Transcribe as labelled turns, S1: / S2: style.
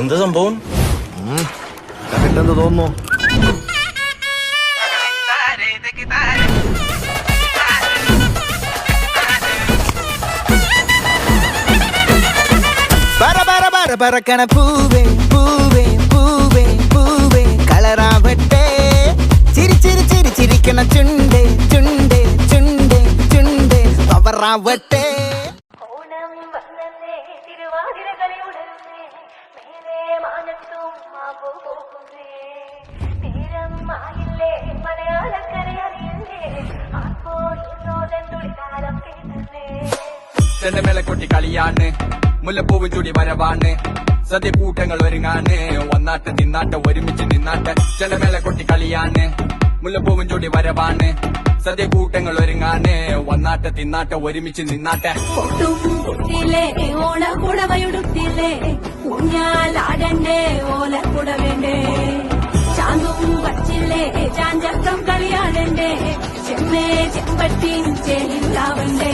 S1: എന്താ സംഭവം?
S2: കണ്ടിട്ടെന്ത് തോന്നുന്നു?
S3: പറക്കണ പൂവേ പൂവേ പൂവേ പൂവേ കളറാവട്ടെ ചിരി ചിരി ചിരി ചിരിക്കണ ചുണ്ടേ ചുണ്ടേ ചുണ്ടേ ചുണ്ടേ പവറാവട്ടെ.
S4: ചെണ്ടമേള കൊട്ടി കളിയാണ്, മുല്ലപ്പൂവ് ചൂടി വരവാണ്, സദ്യ കൂട്ടങ്ങൾ ഒരുങ്ങാണ്, ഒന്നാട്ട് തിന്നാട്ട് ഒരുമിച്ച് നിന്നാട്ട്. ചെണ്ടമേള കൊട്ടി കളിയാണ്, മുല്ലപ്പൂവും ചൂടി വരവാണ്, സദ്യ കൂട്ടങ്ങൾ ഒരുങ്ങാണ്, ഒന്നാട്ട് തിന്നാട്ട് ഒരുമിച്ച് നിന്നാട്ടെ.
S5: ഓണക്കുടവയുടുത്തില്ലേ ഊഞ്ഞാലാടണ്ടേ ഓലക്കുട വേണ്ടേ ചാന്തും വച്ചില്ലേ ചാഞ്ചക്കം കളിയാടണ്ടേ ചെമ്മേ ചെമ്പട്ടിയും ചേലില്ലാവണ്ടേ.